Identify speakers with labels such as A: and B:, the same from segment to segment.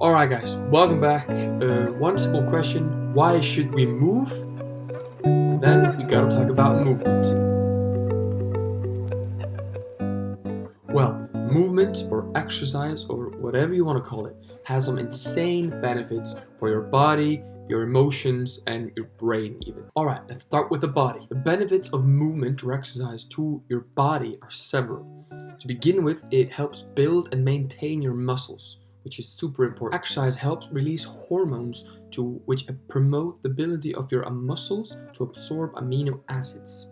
A: Alright guys, welcome back. One simple question, why should we move? And then we gotta talk about movement. Well, movement or exercise or whatever you want to call it has some insane benefits for your body, your emotions, and your brain even. Alright, let's start with the body. The benefits of movement or exercise to your body are several. To begin with, it helps build and maintain your muscles, which is super important. Exercise helps release hormones which promote the ability of your muscles to absorb amino acids.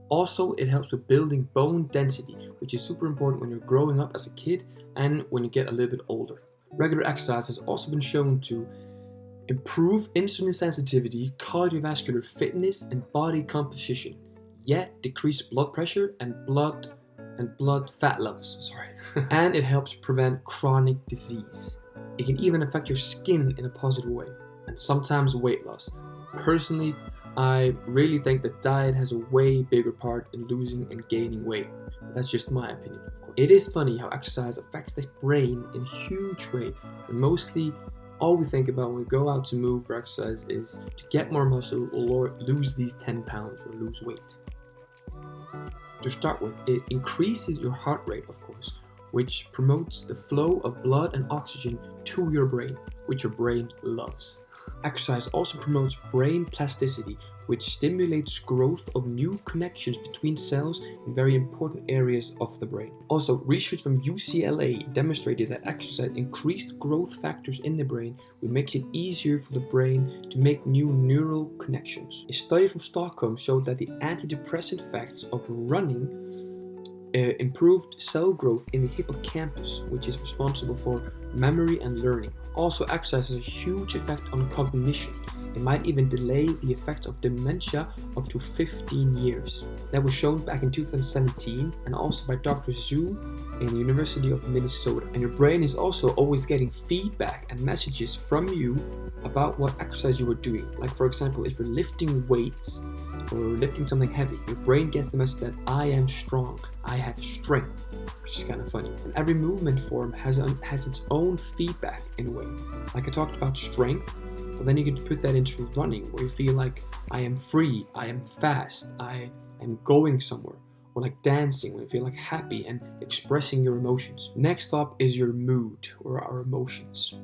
A: Also, it helps with building bone density, which is super important when you're growing up as a kid and when you get a little bit older. Regular exercise has also been shown to improve insulin sensitivity, cardiovascular fitness, and body composition, yet decrease blood pressure and blood fat levels. And it helps prevent chronic disease. It can even affect your skin in a positive way, and sometimes weight loss. Personally, I really think that diet has a way bigger part in losing and gaining weight. But that's just my opinion, of course. It is funny how exercise affects the brain in a huge way, but mostly all we think about when we go out to move or exercise is to get more muscle or lose these 10 pounds or lose weight. To start with, it increases your heart rate, of course, which promotes the flow of blood and oxygen to your brain, which your brain loves. Exercise also promotes brain plasticity, which stimulates growth of new connections between cells in very important areas of the brain. Also, research from UCLA demonstrated that exercise increased growth factors in the brain, which makes it easier for the brain to make new neural connections. A study from Stockholm showed that the antidepressant effects of running improved cell growth in the hippocampus, which is responsible for memory and learning. Also, exercise has a huge effect on cognition. It might even delay the effects of dementia up to 15 years. That was shown back in 2017 and also by Dr. Zhu in the University of Minnesota. And your brain is also always getting feedback and messages from you about what exercise you were doing. Like for example, if you're lifting weights or lifting something heavy, your brain gets the message that I am strong, I have strength, which is kind of funny. And every movement form has its own feedback in a way. Like I talked about strength, but then you can put that into running, where you feel like I am free, I am fast, I am going somewhere. Or like dancing, when you feel like happy and expressing your emotions. Next up is your mood or our emotions.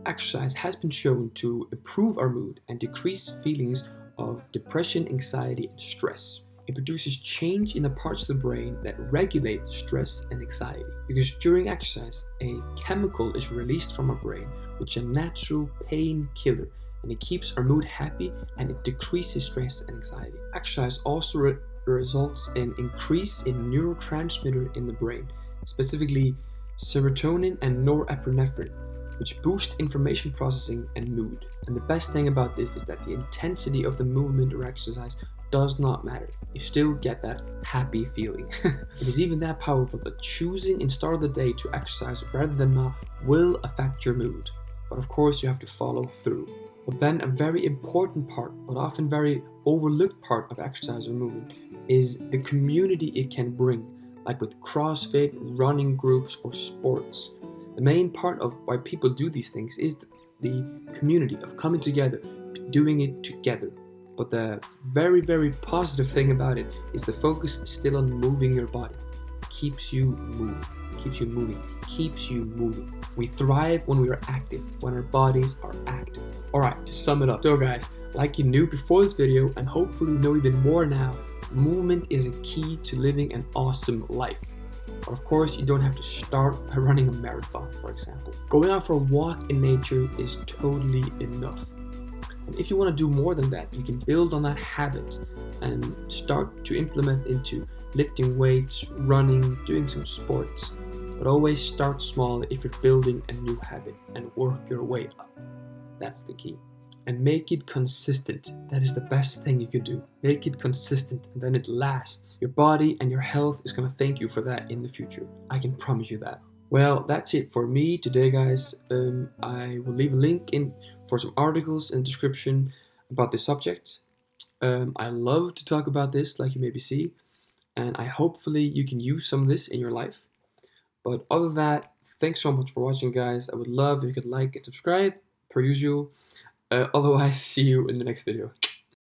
A: Exercise has been shown to improve our mood and decrease feelings of depression, anxiety, and stress. It produces change in the parts of the brain that regulate stress and anxiety. Because during exercise, a chemical is released from our brain, which is a natural painkiller, and it keeps our mood happy and it decreases stress and anxiety. Exercise also results in increase in neurotransmitter in the brain, specifically serotonin and norepinephrine, which boost information processing and mood. And the best thing about this is that the intensity of the movement or exercise does not matter. You still get that happy feeling. It is even that powerful that choosing in start of the day to exercise rather than not will affect your mood. But of course you have to follow through. But then a very important part, but often very overlooked part of exercise or movement is the community it can bring, like with CrossFit, running groups, or sports. The main part of why people do these things is the community of coming together, doing it together. But the very, very positive thing about it is the focus is still on moving your body. It keeps you moving, keeps you moving, keeps you moving. We thrive when we are active, when our bodies are active. Alright, to sum it up. So guys, like you knew before this video, and hopefully you know even more now, movement is a key to living an awesome life. But of course, you don't have to start by running a marathon, for example. Going out for a walk in nature is totally enough. And if you want to do more than that, you can build on that habit and start to implement into lifting weights, running, doing some sports. But always start small if you're building a new habit and work your way up. That's the key. And make it consistent. That is the best thing you can do. Make it consistent and then it lasts. Your body and your health is going to thank you for that in the future. I can promise you that. Well, that's it for me today, guys. I will leave a link in for some articles in the description about this subject. I love to talk about this, like you maybe see, and hopefully you can use some of this in your life. But other than that, Thanks so much for watching, guys. I would love if you could like and subscribe, per usual. Otherwise, see you in the next video.